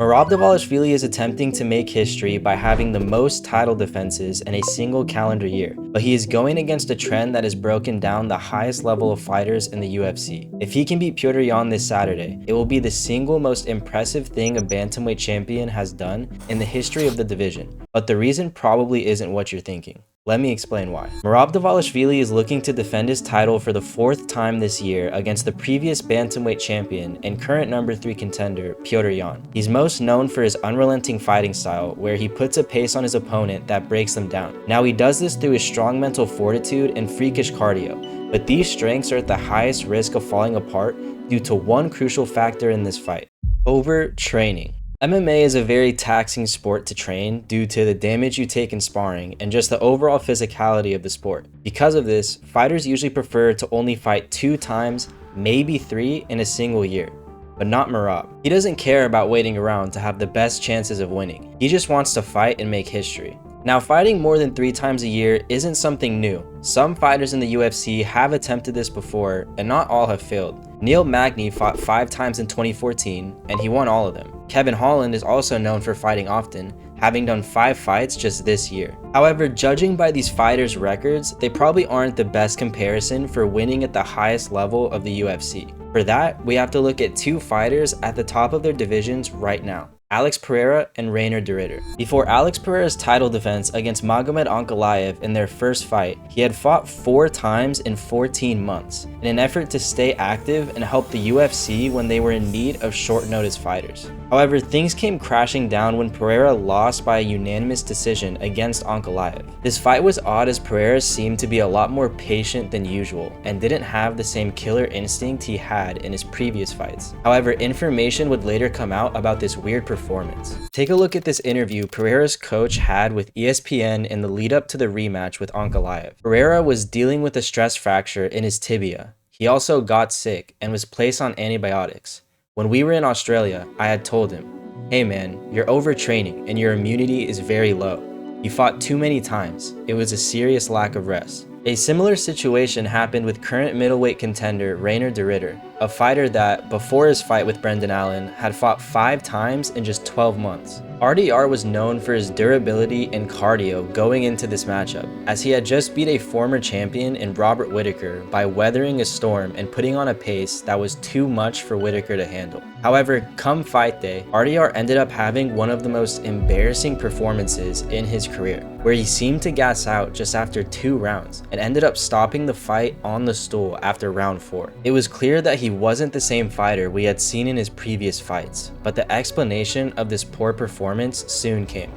Merab Dvalishvili is attempting to make history by having the most title defenses in a single calendar year, but he is going against a trend that has broken down the highest level of fighters in the UFC. If he can beat Petr Yan this Saturday, it will be the single most impressive thing a bantamweight champion has done in the history of the division. But the reason probably isn't what you're thinking. Let me explain why. Merab Dvalishvili is looking to defend his title for the 4th time this year against the previous bantamweight champion and current number 3 contender, Petr Yan. He's most known for his unrelenting fighting style, where he puts a pace on his opponent that breaks them down. Now he does this through his strong mental fortitude and freakish cardio, but these strengths are at the highest risk of falling apart due to one crucial factor in this fight: overtraining. MMA is a very taxing sport to train due to the damage you take in sparring and just the overall physicality of the sport. Because of this, fighters usually prefer to only fight 2 times, maybe 3 in a single year. But not Merab. He doesn't care about waiting around to have the best chances of winning. He just wants to fight and make history. Now, fighting more than 3 times a year isn't something new. Some fighters in the UFC have attempted this before, and not all have failed. Neil Magny fought 5 times in 2014, and he won all of them. Kevin Holland is also known for fighting often, having done 5 fights just this year. However, judging by these fighters' records, they probably aren't the best comparison for winning at the highest level of the UFC. For that, we have to look at 2 fighters at the top of their divisions right now: Alex Pereira and Reinier. Before Alex Pereira's title defense against Magomed Ankalaev in their first fight, he had fought 4 times in 14 months in an effort to stay active and help the UFC when they were in need of short-notice fighters. However, things came crashing down when Pereira lost by a unanimous decision against Ankalaev. This fight was odd as Pereira seemed to be a lot more patient than usual and didn't have the same killer instinct he had in his previous fights. However, information would later come out about this weird performance. Take a look at this interview Pereira's coach had with ESPN in the lead up to the rematch with Ankalaev. Pereira was dealing with a stress fracture in his tibia. He also got sick and was placed on antibiotics. When we were in Australia, I had told him, "Hey man, you're overtraining and your immunity is very low. You fought too many times. It was a serious lack of rest." A similar situation happened with current middleweight contender Reinier, a fighter that, before his fight with Brendan Allen, had fought 5 times in just 12 months. RDR was known for his durability and cardio going into this matchup, as he had just beat a former champion in Robert Whittaker by weathering a storm and putting on a pace that was too much for Whittaker to handle. However, come fight day, RDR ended up having one of the most embarrassing performances in his career, where he seemed to gas out just after 2 rounds and ended up stopping the fight on the stool after round 4. It was clear that he wasn't the same fighter we had seen in his previous fights, but the explanation of this poor performance soon came.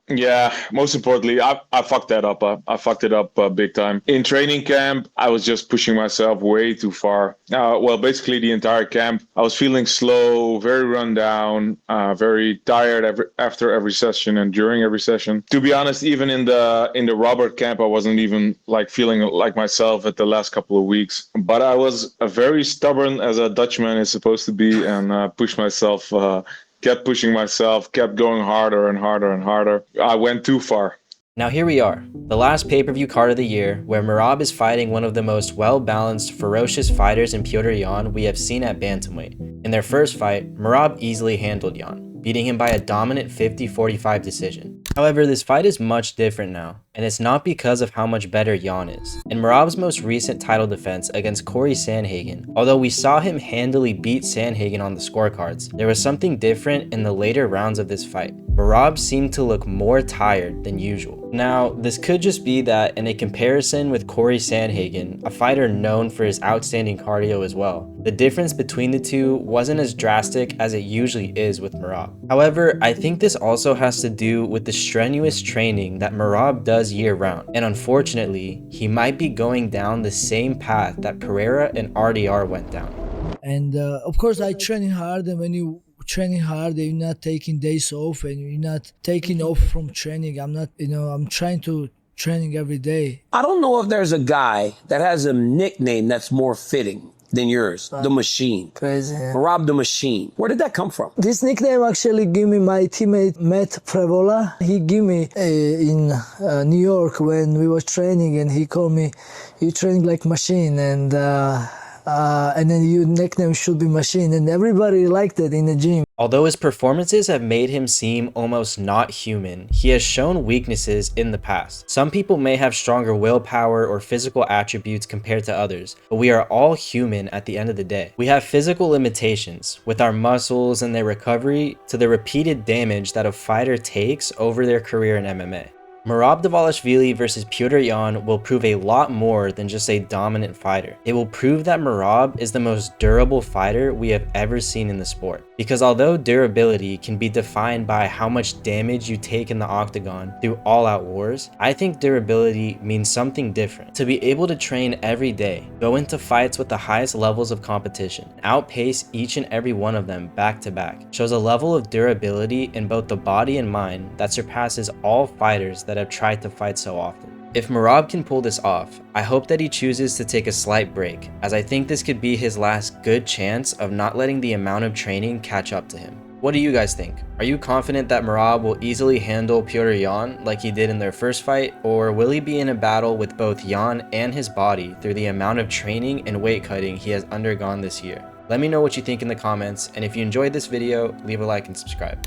Yeah, most importantly, I fucked that up. I fucked it up big time. In training camp, I was just pushing myself way too far. Well, basically the entire camp, I was feeling slow, very run down, very tired after every session and during every session. To be honest, even in the Robert camp, I wasn't even feeling like myself at the last couple of weeks. But I was very stubborn, as a Dutchman is supposed to be, and pushed myself. Kept pushing myself, kept going harder and harder and harder. I went too far. Now here we are, the last pay-per-view card of the year, where Merab is fighting one of the most well-balanced, ferocious fighters in Petr Yan we have seen at bantamweight. In their first fight, Merab easily handled Yan, beating him by a dominant 50-45 decision. However, this fight is much different now, and it's not because of how much better Yan is. In Merab's most recent title defense against Corey Sandhagen, although we saw him handily beat Sandhagen on the scorecards, there was something different in the later rounds of this fight. Merab seemed to look more tired than usual. Now, this could just be that in a comparison with Corey Sandhagen, a fighter known for his outstanding cardio as well, the difference between the two wasn't as drastic as it usually is with Merab. However, I think this also has to do with the strenuous training that Merab does year-round, and unfortunately, he might be going down the same path that Pereira and RDR went down. And of course, I training hard, and when you training hard, you're not taking days off, and you're not taking off from training. I'm trying to training every day. I don't know if there's a guy that has a nickname that's more fitting than yours, the Machine. Crazy. Merab the Machine. Where did that come from? This nickname actually gave me my teammate Matt Frevola. He gave me in New York when we were training, and he called me, "You training like machine." And and then your nickname should be Machine, and everybody liked it in the gym. Although his performances have made him seem almost not human, he has shown weaknesses in the past. Some people may have stronger willpower or physical attributes compared to others, but we are all human at the end of the day. We have physical limitations, with our muscles and their recovery to the repeated damage that a fighter takes over their career in MMA. Merab Dvalishvili versus Petr Yan will prove a lot more than just a dominant fighter. It will prove that Merab is the most durable fighter we have ever seen in the sport. Because although durability can be defined by how much damage you take in the octagon through all-out wars, I think durability means something different. To be able to train every day, go into fights with the highest levels of competition, outpace each and every one of them back to back, shows a level of durability in both the body and mind that surpasses all fighters that have tried to fight so often. If Merab can pull this off, I hope that he chooses to take a slight break, as I think this could be his last good chance of not letting the amount of training catch up to him. What do you guys think? Are you confident that Merab will easily handle Petr Yan like he did in their first fight, or will he be in a battle with both Yan and his body through the amount of training and weight cutting he has undergone this year? Let me know what you think in the comments, and if you enjoyed this video, leave a like and subscribe.